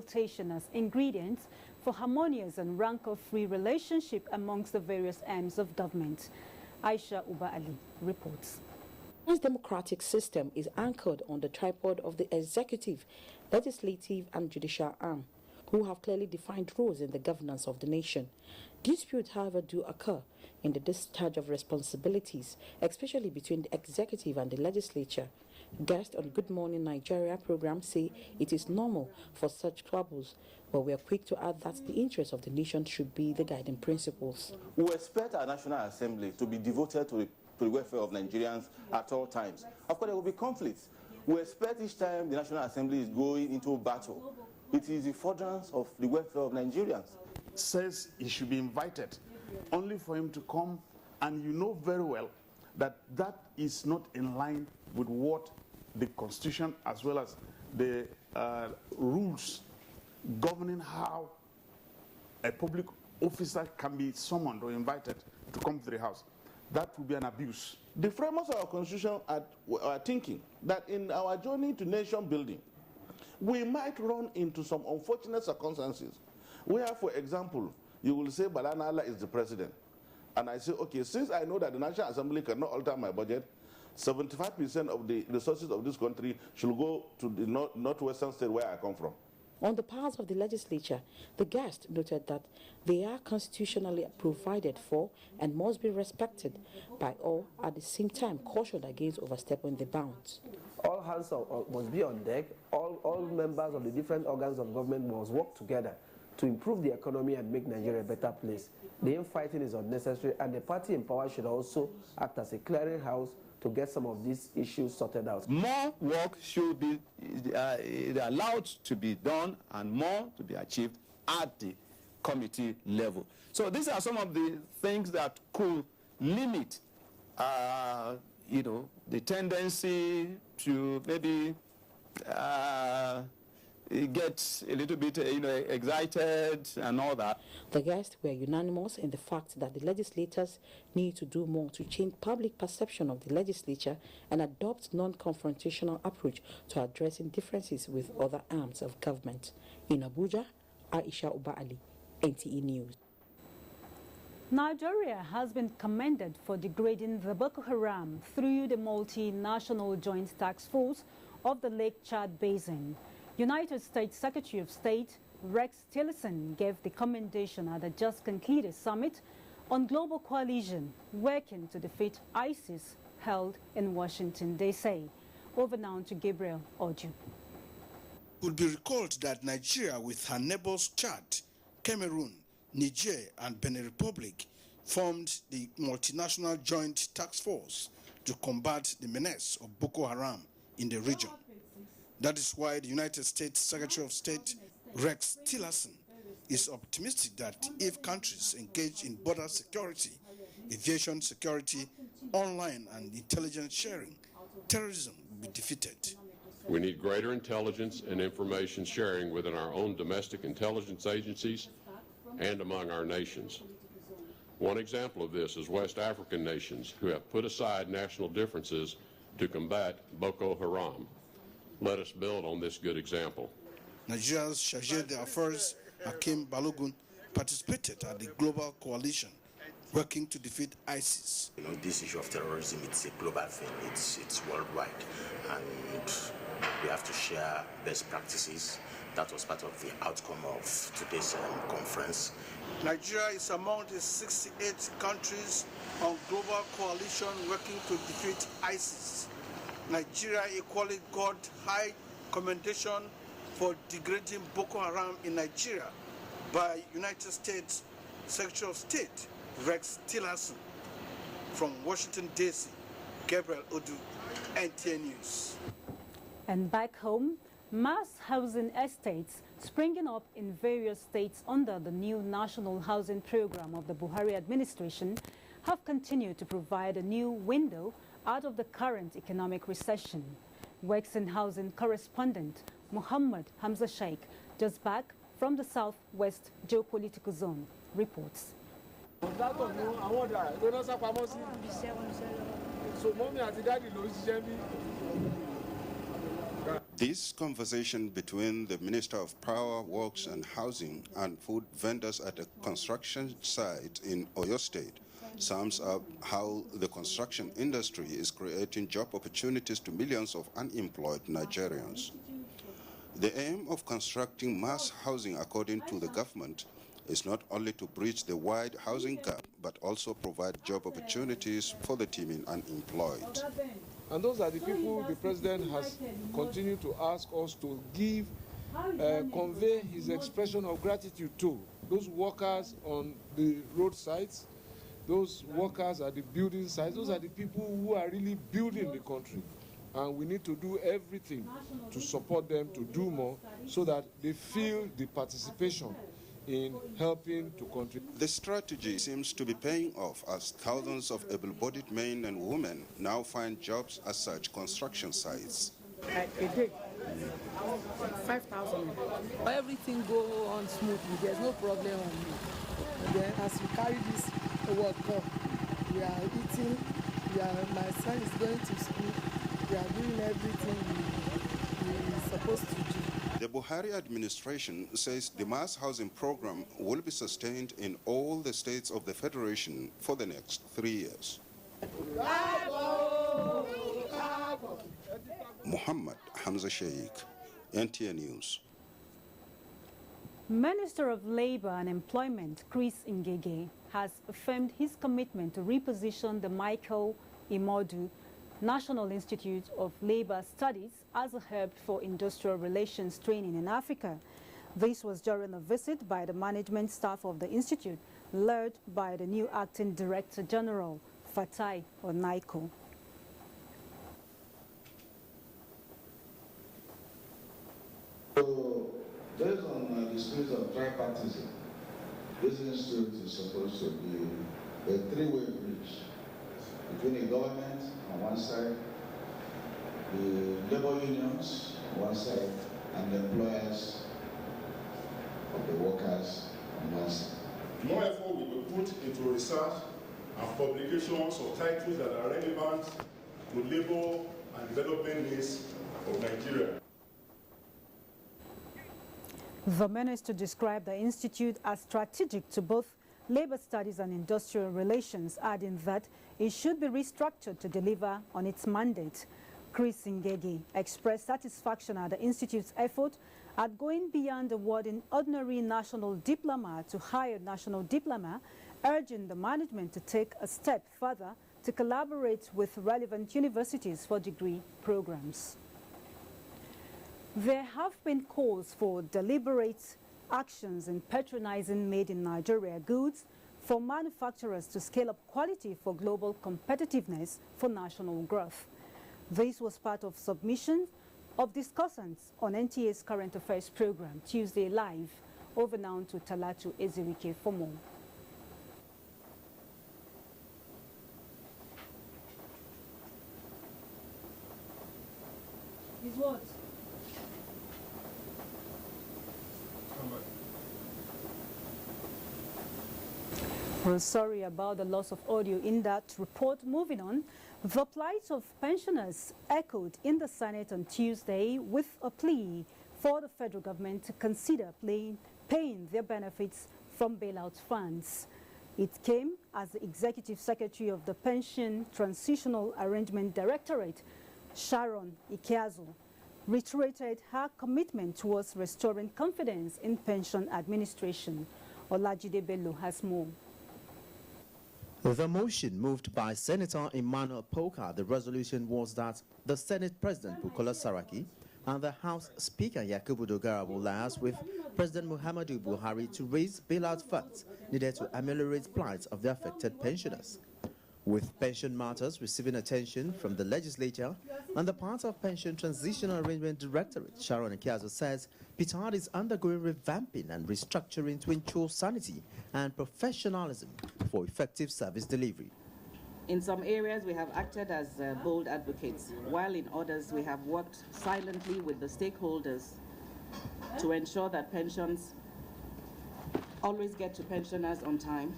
consultation as ingredients for harmonious and rancor-free relationship amongst the various arms of government. Aisha Uba Ali reports. This democratic system is anchored on the tripod of the executive, legislative and judicial arm, who have clearly defined roles in the governance of the nation. Disputes, however, do occur in the discharge of responsibilities, especially between the executive and the legislature. Guests on Good Morning Nigeria program say it is normal for such troubles, but we are quick to add that the interests of the nation should be the guiding principles. We expect our National Assembly to be devoted to the welfare of Nigerians at all times. Of course, there will be conflicts. We expect each time the National Assembly is going into battle, it is the furtherance of the welfare of Nigerians. Says he should be invited, only for him to come, and you know very well that that is not in line with what the Constitution as well as the rules governing how a public officer can be summoned or invited to come to the House. That would be an abuse. The framers of our Constitution are thinking that in our journey to nation building, we might run into some unfortunate circumstances where, for example, you will say Balanala is the president. And I say, okay, since I know that the National Assembly cannot alter my budget, 75% of the resources of this country should go to the northwestern state where I come from. On the part of the legislature, the guest noted that they are constitutionally provided for and must be respected by all, at the same time cautioned against overstepping the bounds. All hands must be on deck. All members of the different organs of government must work together to improve the economy and make Nigeria a better place. The infighting is unnecessary, and the party in power should also act as a clearinghouse to get some of these issues sorted out. More work should be allowed to be done and more to be achieved at the committee level. So these are some of the things that could limit, the tendency to maybe get a little bit, excited and all that. The guests were unanimous in the fact that the legislators need to do more to change public perception of the legislature and adopt non-confrontational approach to addressing differences with other arms of government. In Abuja, Aisha Uba Ali, NTA News. Nigeria has been commended for degrading the Boko Haram through the multinational joint task force of the Lake Chad Basin. United States Secretary of State Rex Tillerson gave the commendation at the just concluded summit on global coalition working to defeat ISIS held in Washington, D.C. Over now to Gabriel Oju. It would be recalled that Nigeria, with her neighbors Chad, Cameroon, Niger and Benin Republic, formed the multinational joint task force to combat the menace of Boko Haram in the region. That is why the United States Secretary of State Rex Tillerson is optimistic that if countries engage in border security, aviation security, online and intelligence sharing, terrorism will be defeated. We need greater intelligence and information sharing within our own domestic intelligence agencies and among our nations. One example of this is West African nations who have put aside national differences to combat Boko Haram. Let us build on this good example. Nigeria's Chargé d'Affaires Hakim Balogun participated at the global coalition working to defeat ISIS. This issue of terrorism, it's a global thing, it's worldwide, and we have to share best practices. That was part of the outcome of today's conference. Nigeria is among the 68 countries on global coalition working to defeat ISIS. Nigeria equally got high commendation for degrading Boko Haram in Nigeria by United States Secretary of State Rex Tillerson. From Washington, D.C., Gabriel Odu, NTA News. And back home, mass housing estates springing up in various states under the new National Housing Program of the Buhari administration have continued to provide a new window out of the current economic recession. Works in housing correspondent Muhammad Hamza Sheikh, just back from the southwest geopolitical zone, reports. This conversation between the Minister of Power, Works and Housing and food vendors at a construction site in Oyo State sums up how the construction industry is creating job opportunities to millions of unemployed Nigerians. The aim of constructing mass housing, according to the government, is not only to bridge the wide housing gap, but also provide job opportunities for the teeming unemployed. And those are the people the president has continued to ask us to give, convey his expression of gratitude to. Those workers on the roadsides, those workers at the building sites, those are the people who are really building the country. And we need to do everything to support them to do more so that they feel the participation in helping to contribute. The strategy seems to be paying off as thousands of able-bodied men and women now find jobs at such construction sites. A day, 5,000. Everything go on smoothly. There's no problem on me. And then as we carry this World Cup, we are eating. My son is going to school. We are doing everything we're supposed to do. The Buhari administration says the mass housing program will be sustained in all the states of the Federation for the next 3 years. Muhammad Hamza Sheikh, NTA News. Minister of Labour and Employment, Chris Ngege, has affirmed his commitment to reposition the Michael Imodu National Institute of Labour Studies as a hub for industrial relations training in Africa. This was during a visit by the management staff of the institute, led by the new acting Director General, Fatai Onaiko. So, based on the spirit of tripartism, this institute is supposed to be a three-way bridge between the government on one side, the labor unions on one side, and the employers of the workers on one side. More effort will be put into research and publications of titles that are relevant to labor and development needs of Nigeria. The minister described the institute as strategic to both labor studies and industrial relations, adding that it should be restructured to deliver on its mandate. Chris Ngege expressed satisfaction at the institute's effort at going beyond awarding ordinary national diploma to higher national diploma, urging the management to take a step further to collaborate with relevant universities for degree programs. There have been calls for deliberate actions in patronizing made-in-Nigeria goods for manufacturers to scale up quality for global competitiveness for national growth. This was part of submissions of discussants on NTA's Current Affairs program, Tuesday Live. Over now to Talatu Ezewike for more. Is what? Well, sorry about the loss of audio in that report. Moving on, the plight of pensioners echoed in the Senate on Tuesday with a plea for the federal government to consider paying their benefits from bailout funds. It came as the Executive Secretary of the Pension Transitional Arrangement Directorate, Sharon Ikeazu, reiterated her commitment towards restoring confidence in pension administration. Olajide Bello has more. The motion moved by Senator Emmanuel Poka, the resolution was that the Senate President Bukola Saraki and the House Speaker Yakubu Dogara will liaise with President Muhammadu Buhari to raise bailout funds needed to ameliorate plight of the affected pensioners. With pension matters receiving attention from the legislature and the part of Pension Transitional Arrangement Directorate, Sharon Ikeazu says Petard is undergoing revamping and restructuring to ensure sanity and professionalism for effective service delivery. In some areas, we have acted as bold advocates, while in others, we have worked silently with the stakeholders to ensure that pensions always get to pensioners on time.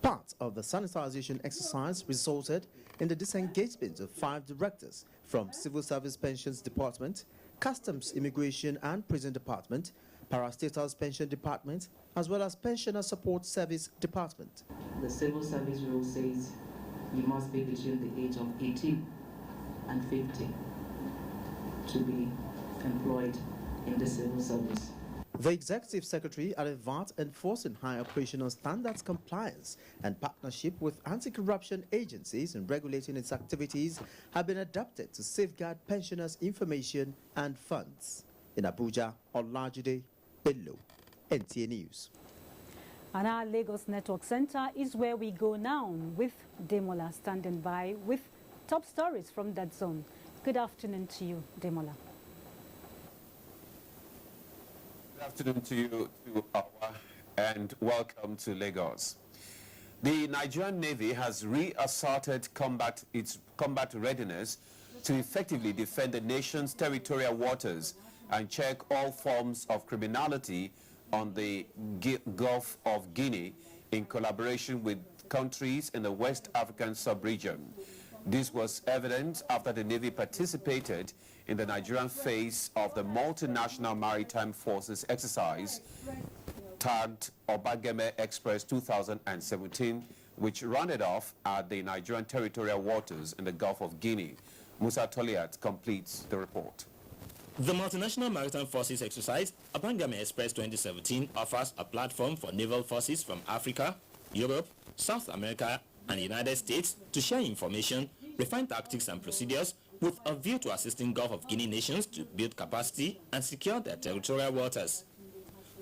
Part of the sanitization exercise resulted in the disengagement of 5 directors from Civil Service Pensions Department, Customs, Immigration and Prison Department, Parastatals Pension Department, as well as Pensioner Support Service Department. The civil service rule says you must be between the age of 18 and 50 to be employed in the civil service. The Executive Secretary added that enforcing high operational standards compliance and partnership with anti-corruption agencies in regulating its activities have been adopted to safeguard pensioners' information and funds. In Abuja, Olajide Bello, NTA News. And our Lagos Network Center is where we go now, with Demola standing by with top stories from that zone. Good afternoon to you, Demola. Good afternoon to you, to Hauwa, and welcome to Lagos. The Nigerian Navy has reasserted its combat readiness to effectively defend the nation's territorial waters and check all forms of criminality on the Gulf of Guinea in collaboration with countries in the West African sub-region. This was evident after the Navy participated in the Nigerian phase of the multinational maritime forces exercise tagged Obageme Express 2017, which rounded off at the Nigerian territorial waters in the Gulf of Guinea. Musa Toliat completes the report. The multinational maritime forces exercise, Obageme Express 2017, offers a platform for naval forces from Africa, Europe, South America, and the United States to share information, refine tactics and procedures with a view to assisting Gulf of Guinea nations to build capacity and secure their territorial waters.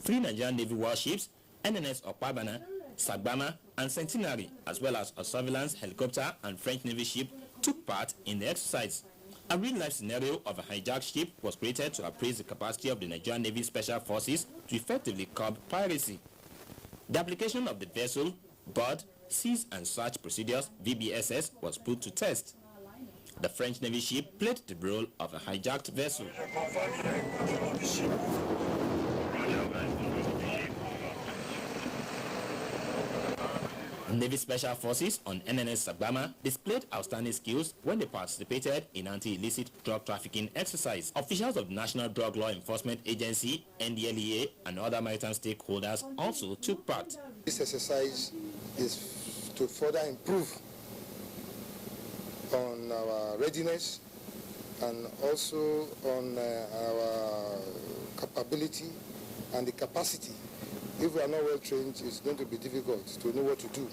3 Nigerian Navy warships, NNS Okpabana, Sagbama, and Centenary, as well as a surveillance helicopter and French Navy ship, took part in the exercise. A real-life scenario of a hijacked ship was created to appraise the capacity of the Nigerian Navy Special Forces to effectively curb piracy. The application of the vessel, board, seize and search procedures (VBSS) was put to test. The French Navy ship played the role of a hijacked vessel. Navy Special Forces on NNS Sagbama displayed outstanding skills when they participated in anti-illicit drug trafficking exercise. Officials of the National Drug Law Enforcement Agency, NDLEA, and other maritime stakeholders also took part. This exercise is to further improve on our readiness and also on our capability and the capacity. If we are not well trained, it's going to be difficult to know what to do.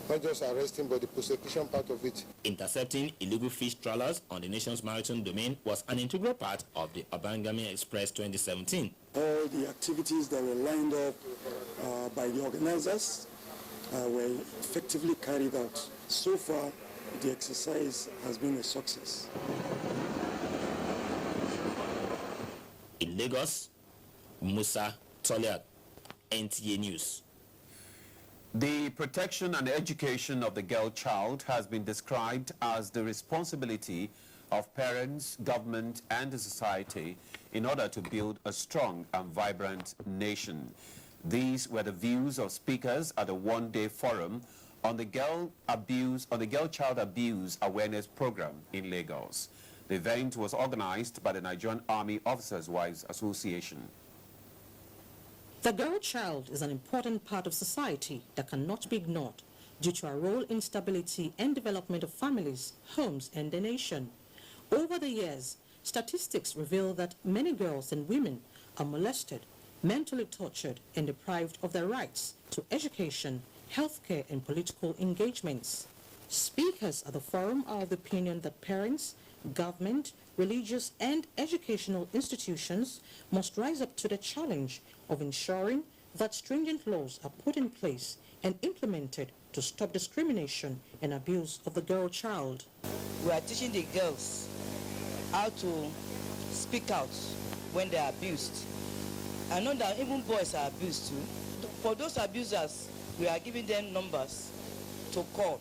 Not just arresting, but the prosecution part of it. Intercepting illegal fish trawlers on the nation's maritime domain was an integral part of the Obageme Express 2017. All the activities that were lined up by the organizers were effectively carried out. So far, the exercise has been a success. In Lagos, Musa Toliat, NTA News. The protection and education of the girl child has been described as the responsibility of parents, government, and the society in order to build a strong and vibrant nation. These were the views of speakers at the one-day forum on the girl child abuse awareness program in Lagos. The event was organized by the Nigerian Army Officers' Wives Association. The girl child is an important part of society that cannot be ignored due to her role in stability and development of families, homes, and the nation. Over the years, statistics reveal that many girls and women are molested, mentally tortured, and deprived of their rights to education, healthcare, and political engagements. Speakers at the forum are of the opinion that parents, government, religious, and educational institutions must rise up to the challenge of ensuring that stringent laws are put in place and implemented to stop discrimination and abuse of the girl child. We are teaching the girls how to speak out when they are abused. I know that even boys are abused too. For those abusers, we are giving them numbers to call.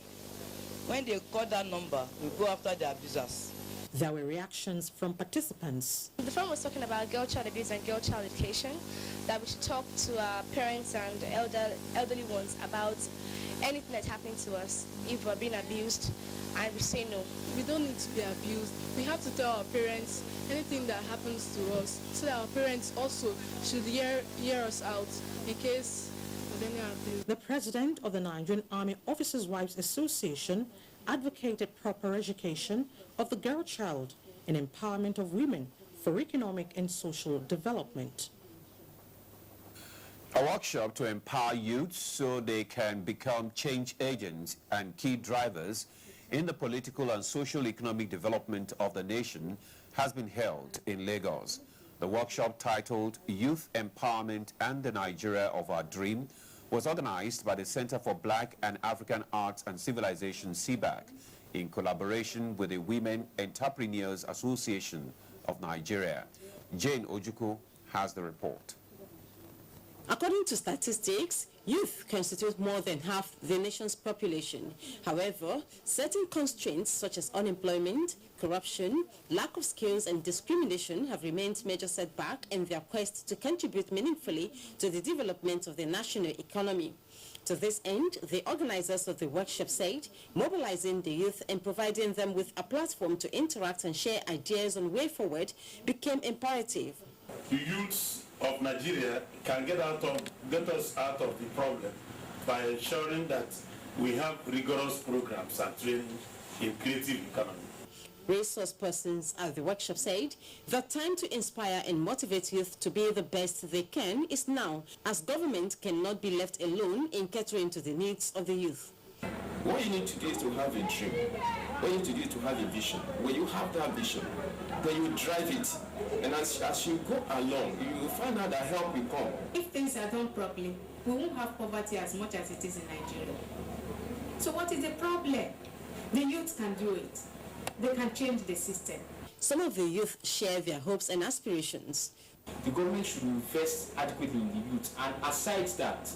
When they call that number, we go after the abusers. There were reactions from participants. The forum was talking about girl child abuse and girl child education, that we should talk to our parents and elderly ones about anything that's happening to us, if we're being abused, and we say no. We don't need to be abused. We have to tell our parents anything that happens to us, so that our parents also should hear us out in case of any abuse. The president of the Nigerian Army Officers' Wives Association advocated proper education of the girl child and empowerment of women for economic and social development. A workshop to empower youths so they can become change agents and key drivers in the political and socio-economic development of the nation has been held in Lagos. The workshop, titled Youth Empowerment and the Nigeria of Our Dream, was organized by the Center for Black and African Arts and Civilization, CBAC, in collaboration with the Women Entrepreneurs Association of Nigeria. Jane Ojukwu has the report. According to statistics, youth constitute more than half the nation's population. However, certain constraints such as unemployment, corruption, lack of skills and discrimination have remained major setback in their quest to contribute meaningfully to the development of the national economy. To this end, the organizers of the workshop said mobilizing the youth and providing them with a platform to interact and share ideas on way forward became imperative. The youths of Nigeria can get us out of the problem by ensuring that we have rigorous programs and training in creative economy. Resource persons at the workshop said the time to inspire and motivate youth to be the best they can is now, as government cannot be left alone in catering to the needs of the youth. What you need to do is to have a dream. What you need to do is to have a vision. When you have that vision, then you drive it. And as you go along, you will find out that help will come. If things are done properly, we won't have poverty as much as it is in Nigeria. So what is the problem? The youth can do it. They can change the system. Some of the youth share their hopes and aspirations. The government should invest adequately in the youth. And aside that,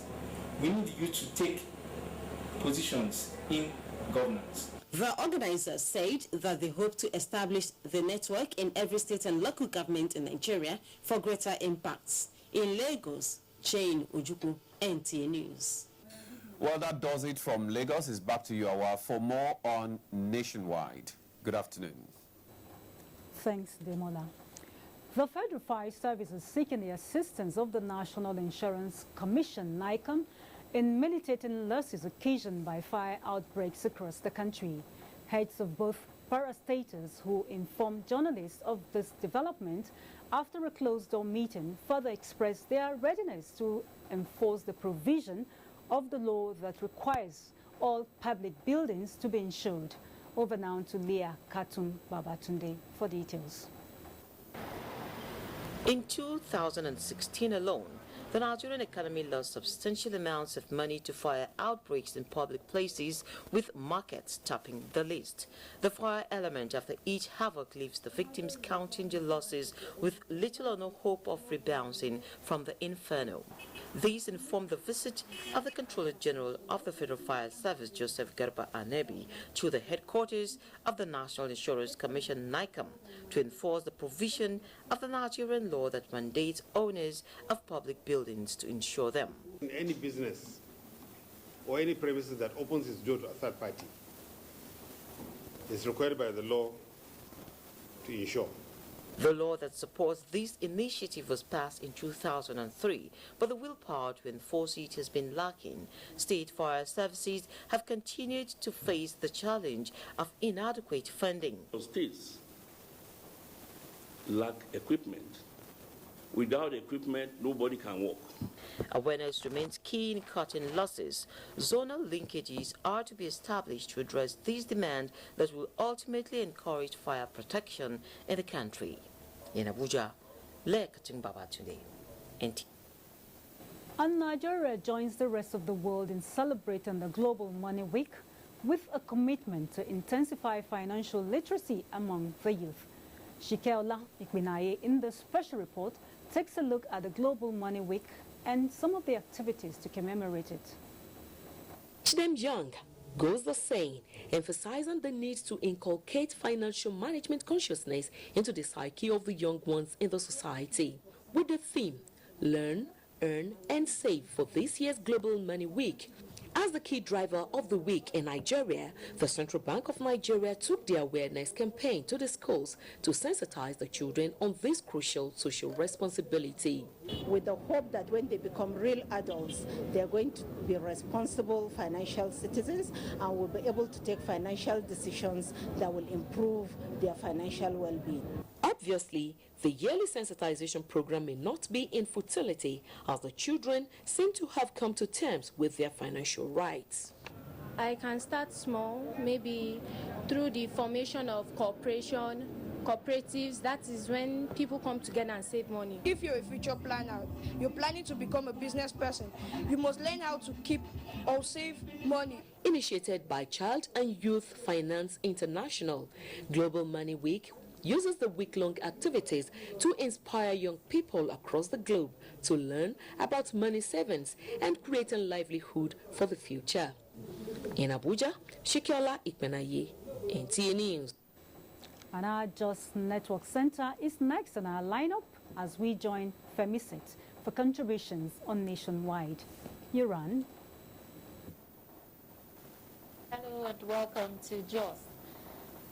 we need the youth to take positions in governance. The organizers said that they hope to establish the network in every state and local government in Nigeria for greater impacts. In Lagos, Jane Ojukwu, NTA News. Well, that does it from Lagos. It's back to you, Hauwa, for more on Nationwide. Good afternoon. Thanks, Demola. The Federal Fire Service is seeking the assistance of the National Insurance Commission, NICOM, in mitigating losses occasioned by fire outbreaks across the country. Heads of both parastatals who informed journalists of this development after a closed-door meeting further expressed their readiness to enforce the provision of the law that requires all public buildings to be insured. Over now to Leah Katum Babatunde for details. In 2016 alone, the Nigerian economy lost substantial amounts of money to fire outbreaks in public places, with markets topping the list. The fire element after each havoc leaves the victims counting their losses with little or no hope of rebounding from the inferno. These informed the visit of the Controller General of the Federal Fire Service, Joseph Garba Anebi, to the headquarters of the National Insurance Commission, NICOM, to enforce the provision of the Nigerian law that mandates owners of public buildings to insure them. In any business or any premises that opens its door to a third party, is required by the law to insure. The law that supports this initiative was passed in 2003, but the willpower to enforce it has been lacking. State fire services have continued to face the challenge of inadequate funding. States lack equipment. Without equipment, nobody can work. Awareness remains key in cutting losses. Zonal linkages are to be established to address these demands that will ultimately encourage fire protection in the country. In Abuja, Lekating Babatunde, NTA. And Nigeria joins the rest of the world in celebrating the Global Money Week with a commitment to intensify financial literacy among the youth. Shikeola Ikbinaye in the special report takes a look at the Global Money Week and some of the activities to commemorate it. Chidem Young goes the saying, emphasizing the need to inculcate financial management consciousness into the psyche of the young ones in the society. With the theme, Learn, Earn and Save for this year's Global Money Week, As the key driver of the week in Nigeria, the Central Bank of Nigeria took the awareness campaign to the schools to sensitize the children on this crucial social responsibility. With the hope that when they become real adults, they're going to be responsible financial citizens and will be able to take financial decisions that will improve their financial well-being. Obviously, the yearly sensitization program may not be in futility, as the children seem to have come to terms with their financial rights. I can start small, maybe through the formation of cooperatives. That is when people come together and save money. If you're a future planner, you're planning to become a business person, you must learn how to keep or save money. Initiated by Child and Youth Finance International, Global Money Week uses the week-long activities to inspire young people across the globe to learn about money savings and creating livelihood for the future. In Abuja, Shikiola Ikpenaye, NTA News. And our Just Network Center is next in our lineup as we join Femisit for contributions on Nationwide. Yuran. Hello and welcome to JOS.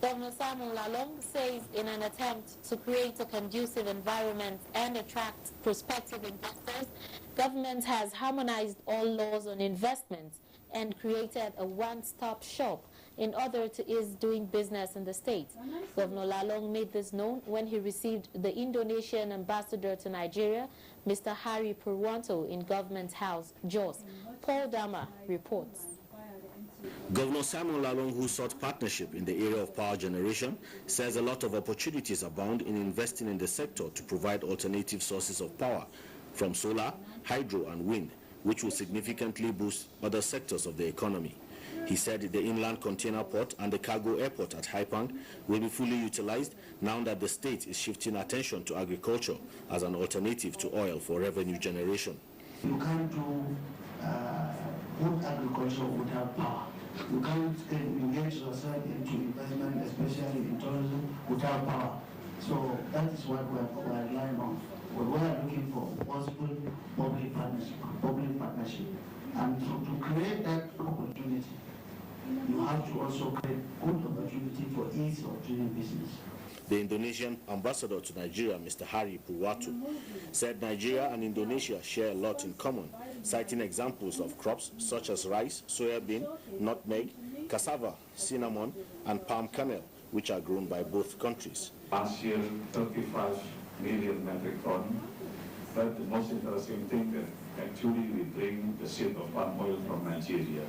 Governor Samuel Lalong says in an attempt to create a conducive environment and attract prospective investors, government has harmonized all laws on investments and created a one-stop shop in order to ease doing business in the state. Governor Lalong made this known when he received the Indonesian ambassador to Nigeria, Mr. Hari Purwanto, in Government House, Jos. Paul Adama reports. Governor Samuel Lalong, who sought partnership in the area of power generation, says a lot of opportunities abound in investing in the sector to provide alternative sources of power from solar, hydro and wind, which will significantly boost other sectors of the economy. He said the inland container port and the cargo airport at Haipang will be fully utilized now that the state is shifting attention to agriculture as an alternative to oil for revenue generation. You can't do good agriculture without power. You can't engage yourself into investment, especially in tourism, without power. So that is what we are relying on. What we are looking for possible public partnership. And so to create that opportunity, you have to also create good opportunity for ease of doing business. The Indonesian ambassador to Nigeria, Mr. Hari Purwanto, said Nigeria and Indonesia share a lot in common, citing examples of crops such as rice, soybean, nutmeg, cassava, cinnamon, and palm kernel, which are grown by both countries. Last year, 35 million metric ton. But the most interesting thing that actually we bring the seed of palm oil from Nigeria.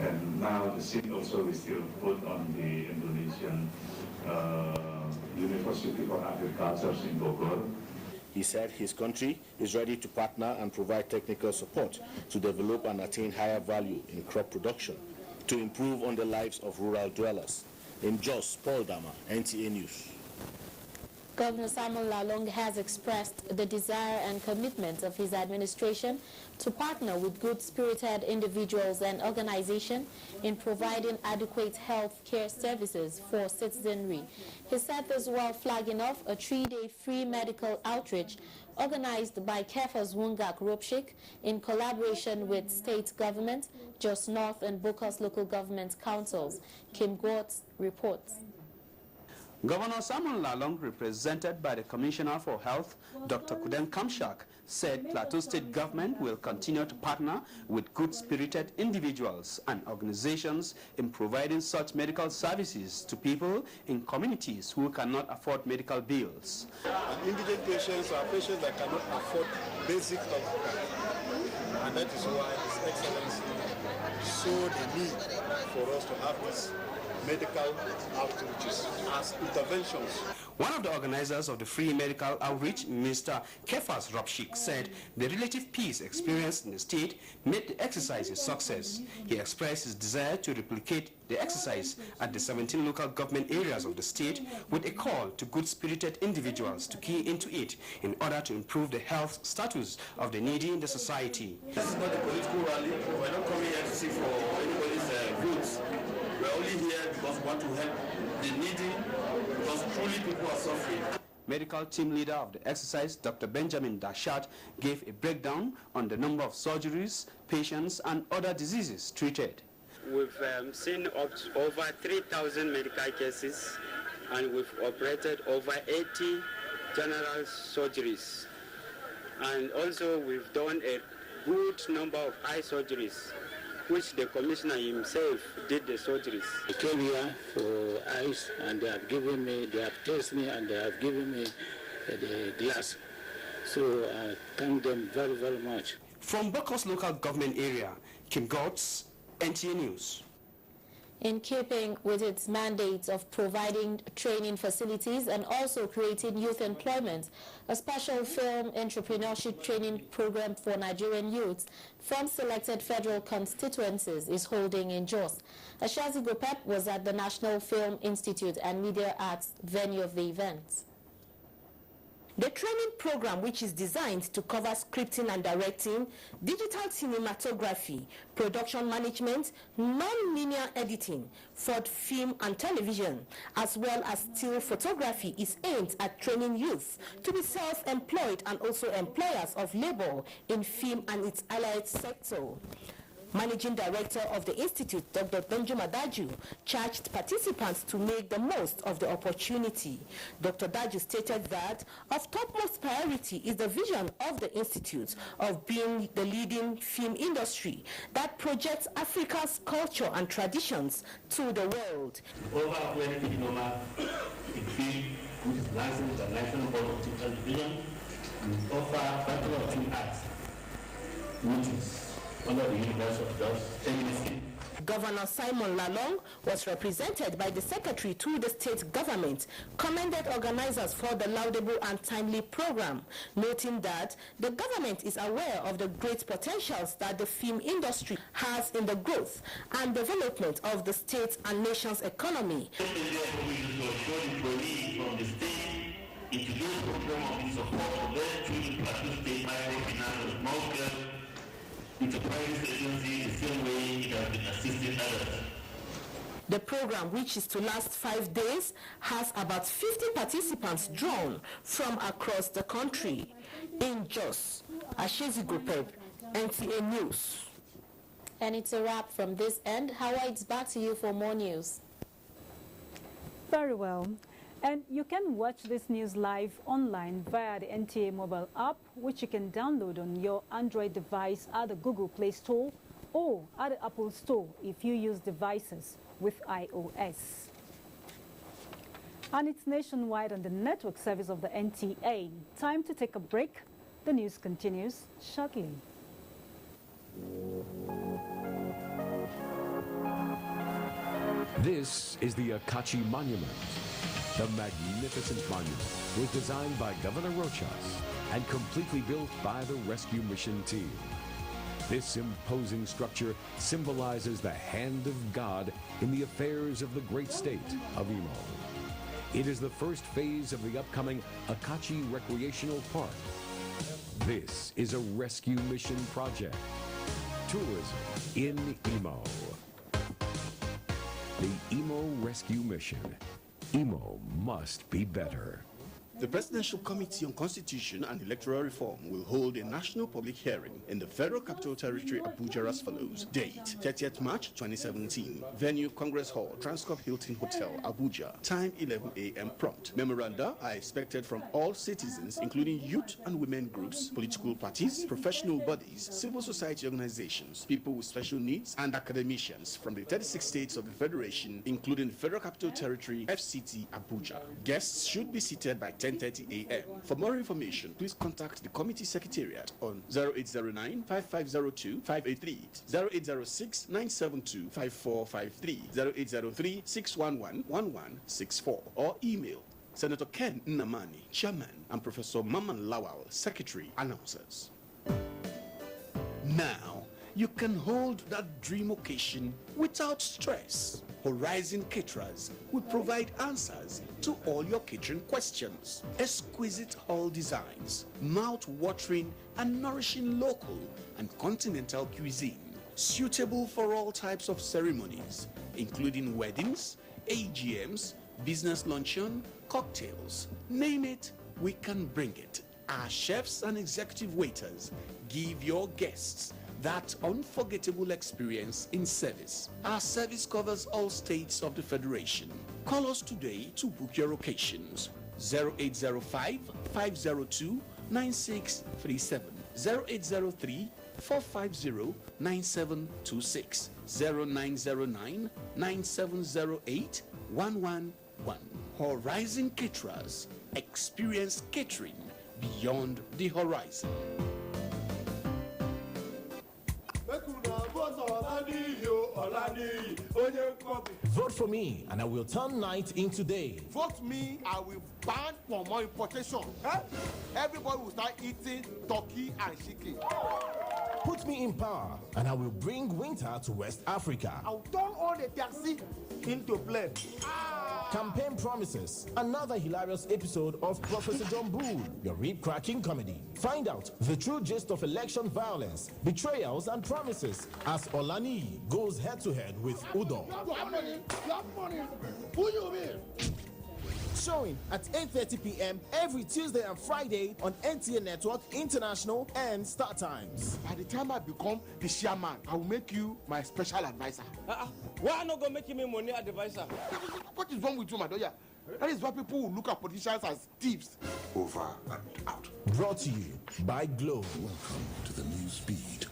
And now the seed also is still put on the Indonesian University for Agriculture in Bogor. He said his country is ready to partner and provide technical support to develop and attain higher value in crop production to improve on the lives of rural dwellers. In Jos, Paul Adama, NTA News. Governor Samuel Lalong has expressed the desire and commitment of his administration to partner with good-spirited individuals and organizations in providing adequate health care services for citizenry. He said this while flagging off a 3-day free medical outreach organized by Kefas Wungak Ropshik in collaboration with state government, Jos North and Bokos local government councils. Kim Gortz reports. Governor Samuel Lalong, represented by the Commissioner for Health, Dr. Kuden Kamshak, said Plateau State government will continue to partner with good-spirited individuals and organizations in providing such medical services to people in communities who cannot afford medical bills. Indigent patients are patients that cannot afford basic health care. And that is why His Excellency saw the need for us to have this medical outreaches as interventions. One of the organizers of the free medical outreach, Mr. Kefas Ropshik, said the relative peace experienced in the state made the exercise a success. He expressed his desire to replicate the exercise at the 17 local government areas of the state with a call to good-spirited individuals to key into it in order to improve the health status of the needy in the society. This is not a political rally. We're not coming here to see for anybody's goods. We're only here because we want to help the needy, because truly people are suffering. Medical team leader of the exercise, Dr. Benjamin Dashat, gave a breakdown on the number of surgeries, patients, and other diseases treated. We've seen over 3,000 medical cases, and we've operated over 80 general surgeries. And also we've done a good number of eye surgeries, which the commissioner himself did the surgeries. I came here for eyes, and they have tested me, and they have given me the glass. So I thank them very, very much. From Bokos local government area, Kim Gotts, NTA News. In keeping with its mandate of providing training facilities and also creating youth employment, a special film entrepreneurship training program for Nigerian youths from selected federal constituencies is holding in Jos. Ashazi Gopep was at the National Film Institute and Media Arts venue of the event. The training program, which is designed to cover scripting and directing, digital cinematography, production management, non-linear editing for film and television, as well as still photography, is aimed at training youth to be self-employed and also employers of labor in film and its allied sector. Managing Director of the Institute, Dr. Benjamin Daju, charged participants to make the most of the opportunity. Dr. Daju stated that of topmost priority is the vision of the Institute of being the leading film industry that projects Africa's culture and traditions to the world. Over 20 diploma in film, which is licensed by National Board of Technical Division, and offer Bachelor of Film Arts, which is under the University of Jos. Governor Simon Lalong was represented by the Secretary to the state government, commended organizers for the laudable and timely program, noting that the government is aware of the great potentials that the film industry has in the growth and development of the state and nation's economy. The program, which is to last 5 days, has about 50 participants drawn from across the country. In Jos, Ashezi Gopep, NTA News. And it's a wrap from this end. Hauwa, it's back to you for more news. Very well. And you can watch this news live online via the NTA mobile app, which you can download on your Android device at the Google Play Store or at the Apple Store if you use devices with iOS. And it's nationwide on the network service of the NTA. Time to take a break. The news continues shortly. This is the Akachi Monument. The magnificent monument was designed by Governor Rochas and completely built by the rescue mission team. This imposing structure symbolizes the hand of God in the affairs of the great state of Imo. It is the first phase of the upcoming Akachi Recreational Park. This is a rescue mission project. Tourism in Imo. The Imo Rescue Mission. Imo must be better. The Presidential Committee on Constitution and Electoral Reform will hold a national public hearing in the Federal Capital Territory, Abuja, as follows. Date, 30th March 2017. Venue, Congress Hall, Transcorp Hilton Hotel, Abuja. Time, 11 a.m. prompt. Memoranda are expected from all citizens, including youth and women groups, political parties, professional bodies, civil society organizations, people with special needs, and academicians from the 36 states of the Federation, including the Federal Capital Territory, FCT, Abuja. Guests should be seated by 10:30 a.m. For more information, please contact the Committee Secretariat on 0809-5502-583, 0806-972-5453, 0803-611-1164, or email Senator Ken Nnamani, Chairman, and Professor Maman Lawal, Secretary, Announcers. Now, you can hold that dream occasion without stress. Horizon Caterers will provide answers to all your catering questions. Exquisite hall designs, mouth-watering and nourishing local and continental cuisine, suitable for all types of ceremonies, including weddings, AGMs, business luncheon, cocktails, name it, we can bring it. Our chefs and executive waiters give your guests that unforgettable experience in service. Our service covers all states of the Federation. Call us today to book your occasions. 0805 502 9637, 0803 450 9726, 0909 9708 111. Horizon Caterers, experience catering beyond the horizon. Vote for me and I will turn night into day. Vote me, I will ban for more importation. Everybody will start eating turkey and chicken. Put me in power and I will bring winter to West Africa. I'll turn all the taxi into plane. Campaign promises. Another hilarious episode of Professor John Bull, your rib-cracking comedy. Find out the true gist of election violence, betrayals and promises as Olani goes head-to-head with Udo. You have money. Who you mean? Showing at 8:30 p.m. every Tuesday and Friday on NTA Network International and Star Times. By the time I become the chairman, I will make you my special advisor. Why not go make me money advisor? What is wrong with you, my daughter? That is why people will look at politicians as thieves. Over and out. Brought to you by Glow. Welcome to the new speed.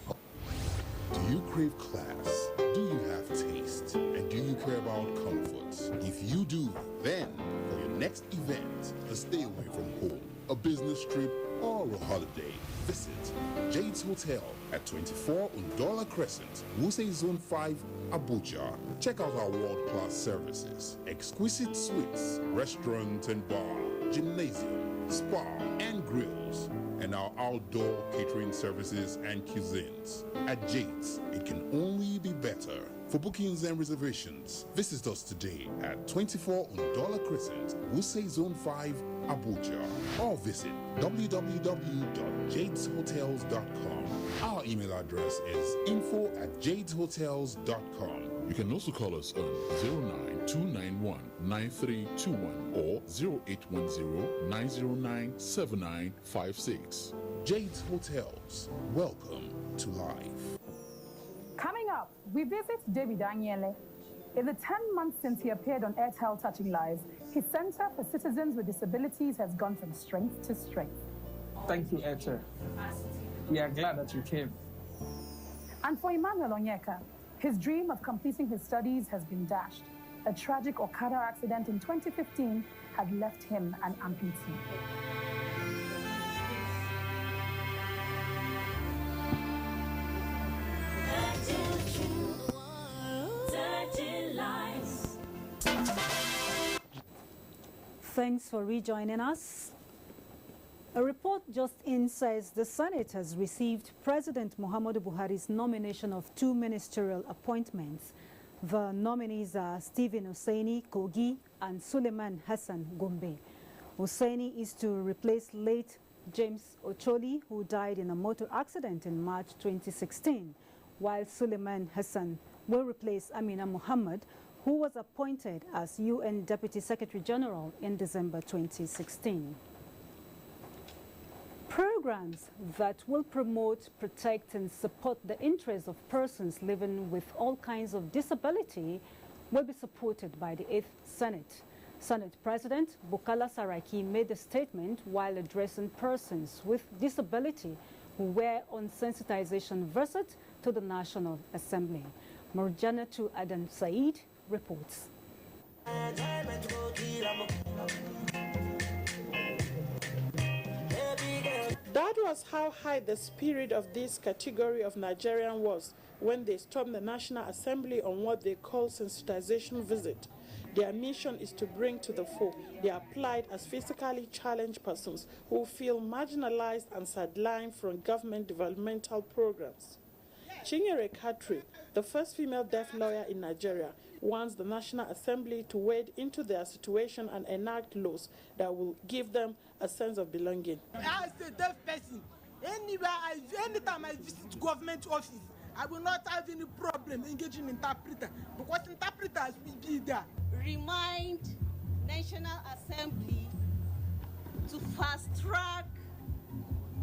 Do you crave class? Do you have taste? And do you care about comfort? If you do, then for your next event, a stay away from home, a business trip, or a holiday, visit Jade's Hotel at 24 Undola Crescent, Wuse Zone 5, Abuja. Check out our world-class services, exquisite suites, restaurant and bar, gymnasium, spa and grills, and our outdoor catering services and cuisines. At Jade's, it can only be better. For bookings and reservations, visit us today at 24 Undola Crescent, Wuse Zone 5, Abuja, or visit www.jadeshotels.com. Our email address is info@jadeshotels.com. You can also call us on 09291-9321 or 0810-909-7956. Jade's Hotels. Welcome to life. Coming up, we visit David Daniele. In the 10 months since he appeared on Airtel Touching Lives, his Center for Citizens with Disabilities has gone from strength to strength. Thank you, Airtel. We are glad that you came. And for Emmanuel Onyeka, his dream of completing his studies has been dashed. A tragic Okada accident in 2015 had left him an amputee. Thanks for rejoining us. A report just in says the Senate has received President Muhammadu Buhari's nomination of 2 ministerial appointments. The nominees are Stephen Hussaini Kogi and Suleiman Hassan Gombe. Hussaini is to replace late James Ocholi, who died in a motor accident in March 2016, while Suleiman Hassan will replace Amina Muhammad, who was appointed as UN Deputy Secretary General in December 2016. Programs that will promote, protect and support the interests of persons living with all kinds of disability will be supported by the 8th Senate. Senate President Bukola Saraki made the statement while addressing persons with disability who were on sensitization visit to the National Assembly. Marjanatu Adam Said reports. That was how high the spirit of this category of Nigerian was when they stormed the National Assembly on what they call sensitization visit. Their mission is to bring to the fore the applied as physically challenged persons who feel marginalized and sidelined from government developmental programs. Chinyere Katri, the first female deaf lawyer in Nigeria, wants the National Assembly to wade into their situation and enact laws that will give them a sense of belonging. As a deaf person, anytime I visit government office, I will not have any problem engaging interpreter because interpreters will be there. Remind National Assembly to fast-track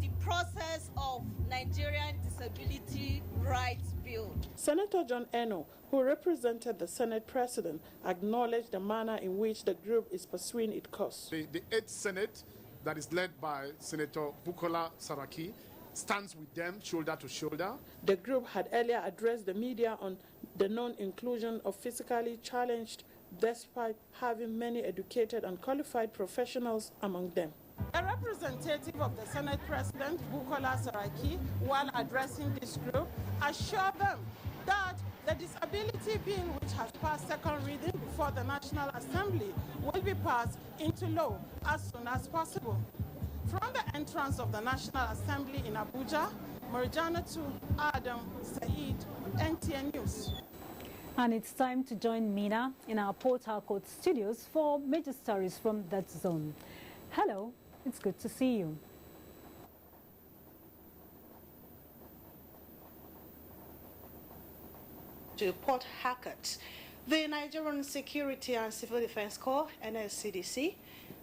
the process of Nigerian Disability Rights Bill. Senator John Eno, who represented the Senate President, acknowledged the manner in which the group is pursuing its cause. The 8th Senate, that is led by Senator Bukola Saraki, stands with them shoulder to shoulder. The group had earlier addressed the media on the non-inclusion of physically challenged, despite having many educated and qualified professionals among them. A representative of the Senate President, Bukola Saraki, while addressing this group, assured them that the disability bill, which has passed second reading before the National Assembly, will be passed into law as soon as possible. From the entrance of the National Assembly in Abuja, Marjana to Adam Said, NTA News. And it's time to join Mina in our Port Harcourt studios for major stories from that zone. Hello, it's good to see you. To Port Harcourt, the Nigerian Security and Civil Defense Corps, NSCDC,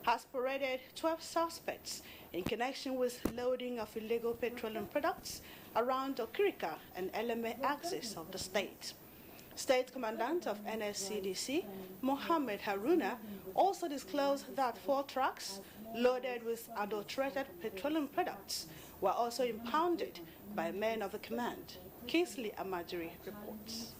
has paraded 12 suspects in connection with loading of illegal petroleum products around Okirika and Eleme axis of the state. State Commandant of NSCDC, Mohammed Haruna, also disclosed that 4 trucks loaded with adulterated petroleum products were also impounded by men of the command. Kingsley Amajiri reports.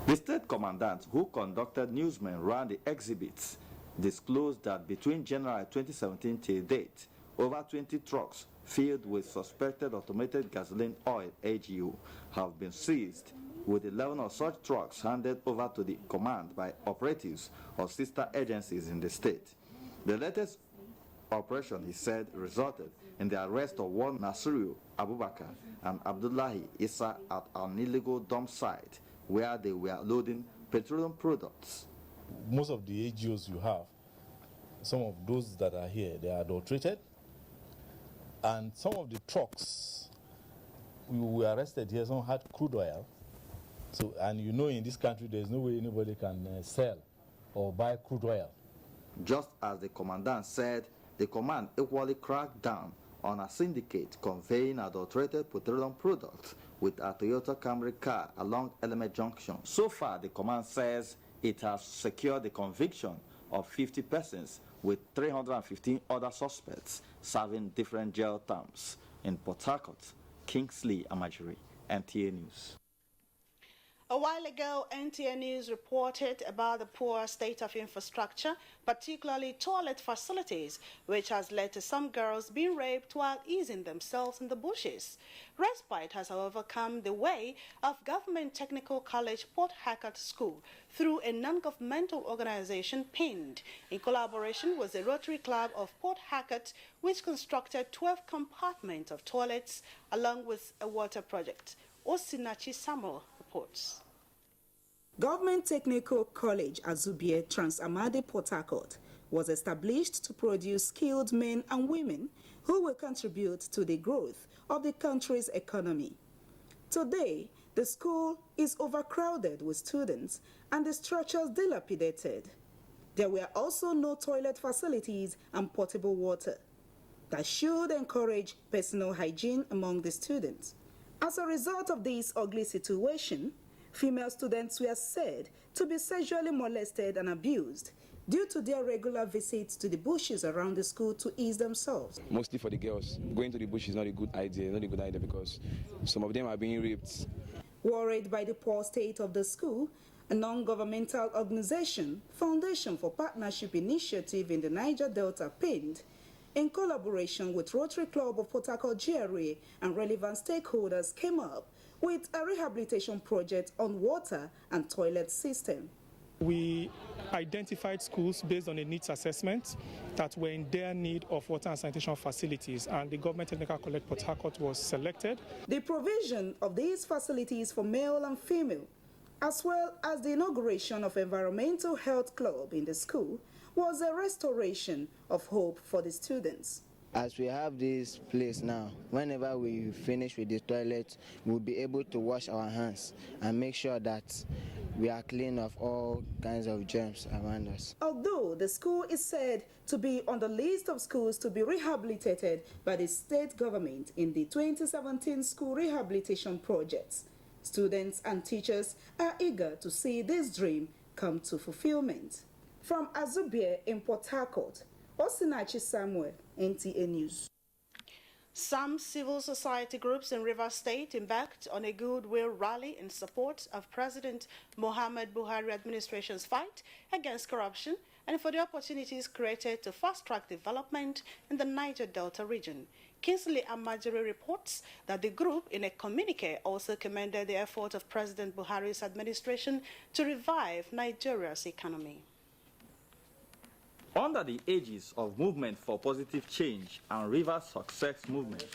The state commandant, who conducted newsmen around the exhibits, disclosed that between January 2017 till date, over 20 trucks filled with suspected automated gasoline oil (AGO) have been seized, with 11 of such trucks handed over to the command by operatives of sister agencies in the state. The latest operation, he said, resulted in the arrest of one Nasiru Abubakar and Abdullahi Issa at an illegal dump site where they were loading petroleum products. Most of the AGOs you have, some of those that are here, they are adulterated. And some of the trucks we were arrested here, some had crude oil. So, and you know, in this country, there's no way anybody can sell or buy crude oil. Just as the commandant said, the command equally cracked down on a syndicate conveying adulterated petroleum products with a Toyota Camry car along Eleme Junction. So far, the command says it has secured the conviction of 50 persons with 315 other suspects serving different jail terms. In Port Harcourt, Kingsley Amajiri, NTA News. A while ago, NTA News reported about the poor state of infrastructure, particularly toilet facilities, which has led to some girls being raped while easing themselves in the bushes. Respite has, however, come the way of Government Technical College Port Harcourt School through a non-governmental organization, PIND, in collaboration with the Rotary Club of Port Harcourt, which constructed 12 compartments of toilets along with a water project. Osinachi Samuel reports. Government Technical College Azubie Transamade Port Harcourt was established to produce skilled men and women who will contribute to the growth of the country's economy. Today, the school is overcrowded with students and the structures dilapidated. There were also no toilet facilities and potable water. That should encourage personal hygiene among the students. As a result of this ugly situation, female students were said to be sexually molested and abused due to their regular visits to the bushes around the school to ease themselves. Mostly for the girls, going to the bush is not a good idea, because some of them are being raped. Worried by the poor state of the school, a non-governmental organization, Foundation for Partnership Initiative in the Niger Delta, PIND, in collaboration with Rotary Club of Port Harcourt GRA and relevant stakeholders, came up with a rehabilitation project on water and toilet system. We identified schools based on a needs assessment that were in their need of water and sanitation facilities, and the Government Technical College Port Harcourt was selected. The provision of these facilities for male and female, as well as the inauguration of Environmental Health Club in the school, was a restoration of hope for the students. As we have this place now, whenever we finish with the toilet, we'll be able to wash our hands and make sure that we are clean of all kinds of germs around us. Although the school is said to be on the list of schools to be rehabilitated by the state government in the 2017 school rehabilitation projects, students and teachers are eager to see this dream come to fulfillment. From Azubie in Port Harcourt, Osinachi Samuel, NTA News. Some civil society groups in Rivers State embarked on a goodwill rally in support of President Muhammad Buhari administration's fight against corruption and for the opportunities created to fast-track development in the Niger Delta region. Kingsley Amajiri reports that the group, in a communique, also commended the effort of President Buhari's administration to revive Nigeria's economy. Under the aegis of Movement for Positive Change and Rivers Success Movement,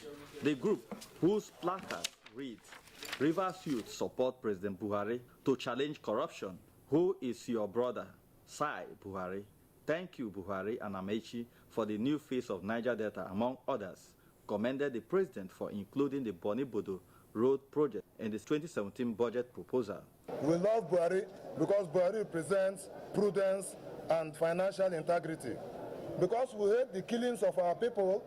the group, whose placard reads, "Rivers Youth Support President Buhari to Challenge Corruption. Who is your brother? Sai Buhari. Thank you, Buhari and Amechi, for the new face of Niger Delta, among others," commended the president for including the Bonibodo Road project in the 2017 budget proposal. We love Buhari because Buhari represents prudence and financial integrity. Because we hate the killings of our people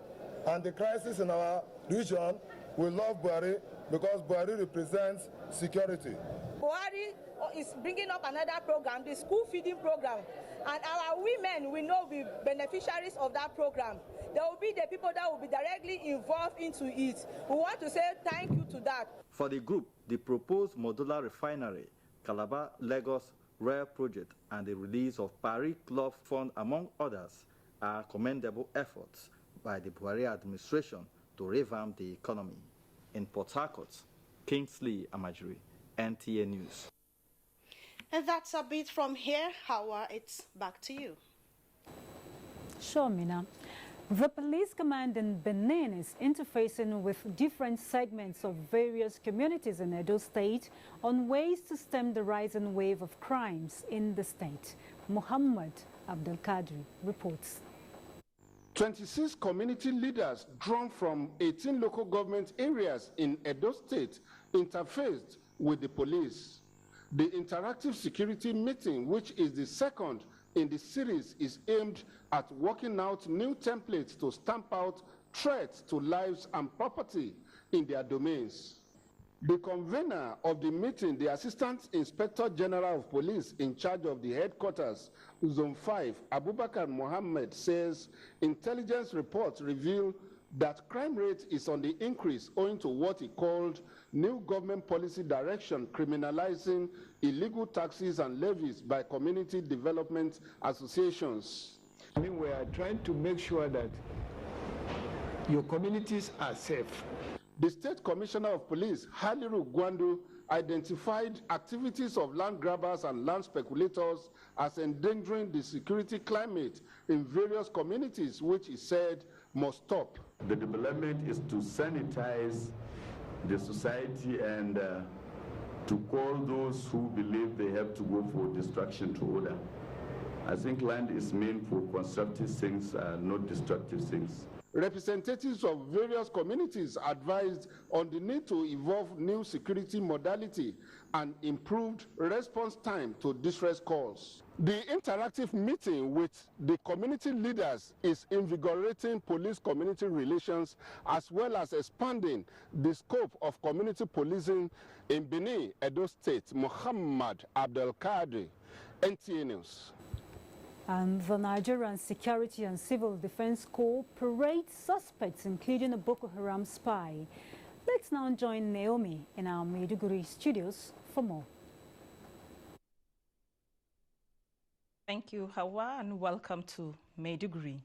and the crisis in our region, we love Buhari because Buhari represents security. Buhari is bringing up another program, the school feeding program, and our women will now be beneficiaries of that program. There will be the people that will be directly involved into it. We want to say thank you to that. For the group, the proposed modular refinery, Calabar Lagos Rail project, and the release of Paris Club Fund, among others, are commendable efforts by the Buhari administration to revamp the economy. In Port Harcourt, Kingsley Amajiri, NTA News. And that's a bit from here. Hauwa, it's back to you. Sure, Mina. The police command in Benin is interfacing with different segments of various communities in Edo State on ways to stem the rising wave of crimes in the state. Muhammad Abdelkadri reports. 26 community leaders drawn from 18 local government areas in Edo State interfaced with the police. The interactive security meeting, which is the second in the series, is aimed at working out new templates to stamp out threats to lives and property in their domains. The convener of the meeting, the Assistant Inspector General of Police in charge of the headquarters, Zone 5, Abubakar Mohammed, says intelligence reports reveal that crime rate is on the increase owing to what he called new government policy direction criminalizing illegal taxes and levies by community development associations. I mean, we are trying to make sure that your communities are safe. The State Commissioner of Police, Haliru Gwandu, identified activities of land grabbers and land speculators as endangering the security climate in various communities, which he said must stop. The development is to sanitize the society and to call those who believe they have to go for destruction to order. I think land is meant for constructive things, not destructive things. Representatives of various communities advised on the need to evolve new security modality and improved response time to distress calls. The interactive meeting with the community leaders is invigorating police-community relations as well as expanding the scope of community policing in Benin, Edo State. Muhammad Abdelkadri, NTA News. And the Nigerian Security and Civil Defense Corps parades suspects, including a Boko Haram spy. Let's now join Naomi in our Maiduguri studios for more. Thank you, Hauwa, and welcome to Maiduguri.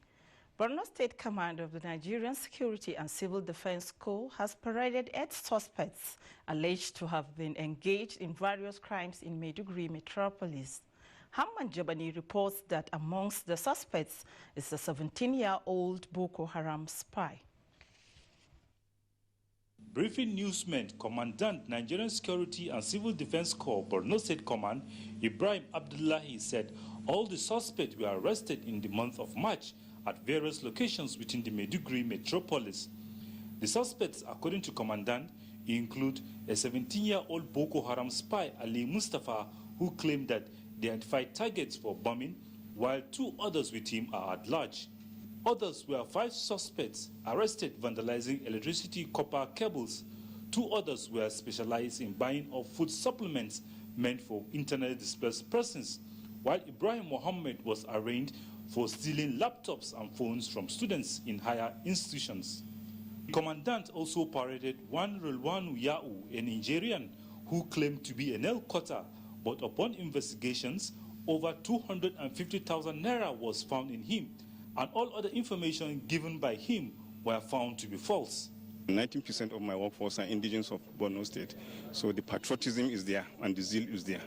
Borno State Command of the Nigerian Security and Civil Defense Corps has paraded 8 suspects alleged to have been engaged in various crimes in Maiduguri metropolis. Hamman Jabani reports that amongst the suspects is a 17-year-old Boko Haram spy. Briefing newsman, Commandant Nigerian Security and Civil Defense Corps, Borno State Command, Ibrahim Abdullahi, said all the suspects were arrested in the month of March at various locations within the Maiduguri metropolis. The suspects, according to Commandant, include a 17-year-old Boko Haram spy, Ali Mustafa, who claimed that they identified targets for bombing, while 2 others with him are at large. Others were 5 suspects arrested vandalizing electricity copper cables. 2 others were specialized in buying of food supplements meant for internally displaced persons, while Ibrahim Mohammed was arraigned for stealing laptops and phones from students in higher institutions. The commandant also paraded one Rilwanu Ya'u, a Nigerian who claimed to be an El Kota, but upon investigations, over 250,000 naira was found in him, and all other information given by him were found to be false. 19% of my workforce are indigenous of Borno State, so the patriotism is there and the zeal is there.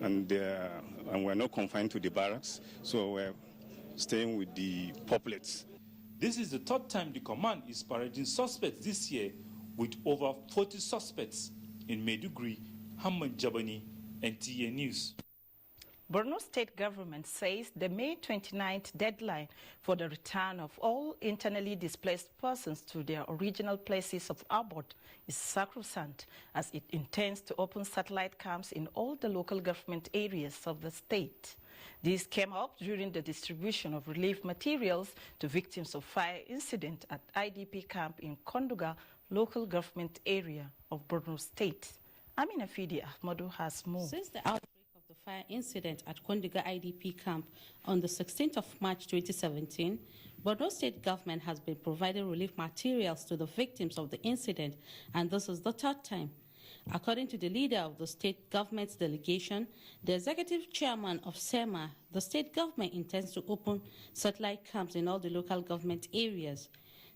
And we're not confined to the barracks, so we're staying with the populates. This is the 3rd time the command is parading suspects this year, with over 40 suspects. In Maiduguri, Hamad Jabani, NTA News. Borno State government says the May 29th deadline for the return of all internally displaced persons to their original places of abode is sacrosanct, as it intends to open satellite camps in all the local government areas of the state. This came up during the distribution of relief materials to victims of fire incident at IDP camp in Konduga local government area of Borno State. Amina Fidi Ahmadu has more. Since the outbreak of the fire incident at Konduga IDP camp on the 16th of March 2017, Borno State government has been providing relief materials to the victims of the incident, and this is the 3rd time. According to the leader of the state government's delegation, the executive chairman of SEMA, the state government intends to open satellite camps in all the local government areas.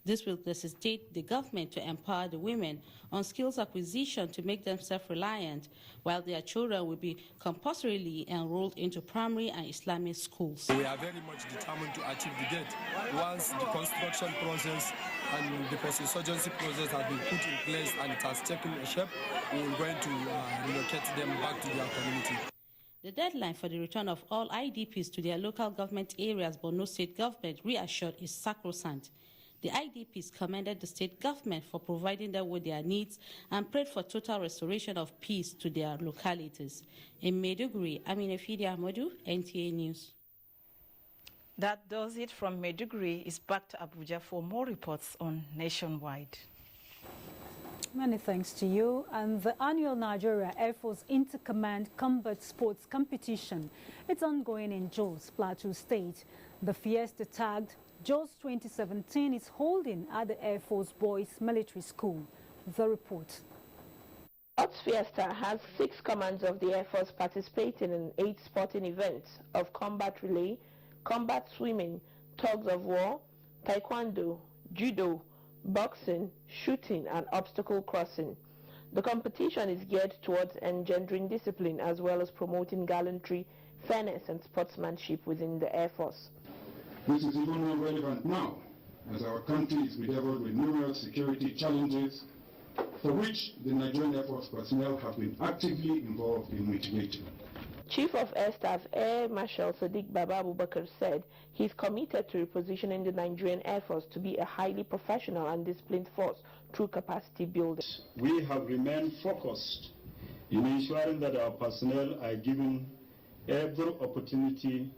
This will necessitate the government to empower the women on skills acquisition to make them self-reliant, while their children will be compulsorily enrolled into primary and Islamic schools. We are very much determined to achieve the date. Once the construction process and the post-insurgency process has been put in place and it has taken a shape, we are going to relocate them back to their community. The deadline for the return of all IDPs to their local government areas, Borno State government reassured, is sacrosanct. The IDPs commended the state government for providing them with their needs and prayed for total restoration of peace to their localities. In Maiduguri, Amina Fidi Ahmadu, NTA News. That does it from Maiduguri. Is back to Abuja for more reports on Nationwide. Many thanks to you. And the annual Nigeria Air Force Inter-Command Combat Sports Competition, it's ongoing in Jos, Plateau State. The fiesta tagged Jos 2017 is holding at the Air Force Boys Military School. The report. Sports Fiesta has 6 commands of the Air Force participating in 8 sporting events of combat relay, combat swimming, tugs of war, taekwondo, judo, boxing, shooting, and obstacle crossing. The competition is geared towards engendering discipline as well as promoting gallantry, fairness, and sportsmanship within the Air Force. This is even more relevant now, as our country is bedeviled with numerous security challenges for which the Nigerian Air Force personnel have been actively involved in mitigating. Chief of Air Staff Air Marshal Sadiq Baba Abubakar said he is committed to repositioning the Nigerian Air Force to be a highly professional and disciplined force through capacity building. We have remained focused in ensuring that our personnel are given every opportunity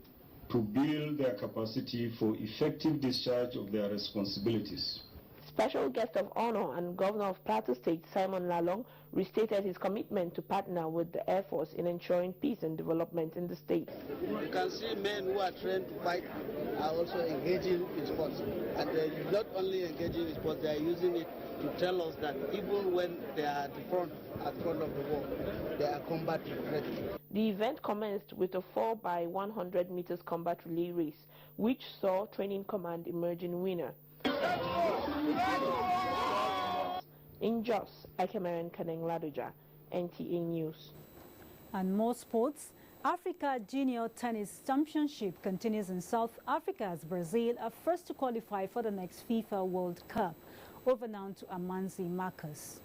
to build their capacity for effective discharge of their responsibilities. Special guest of honor and Governor of Plateau State, Simon Lalong, restated his commitment to partner with the Air Force in ensuring peace and development in the state. You can see men who are trained to fight are also engaging in sports. And they're not only engaging in sports, they are using it to tell us that even when they are at front of the war, they are combat ready. The event commenced with a 4x100 meters combat relay race, which saw Training Command emerging winner. In Jos, Ekemeren Kaneng Ladoja, NTA News. And more sports. Africa Junior Tennis Championship continues in South Africa as Brazil are first to qualify for the next FIFA World Cup. Over now to Amanzi Marcus.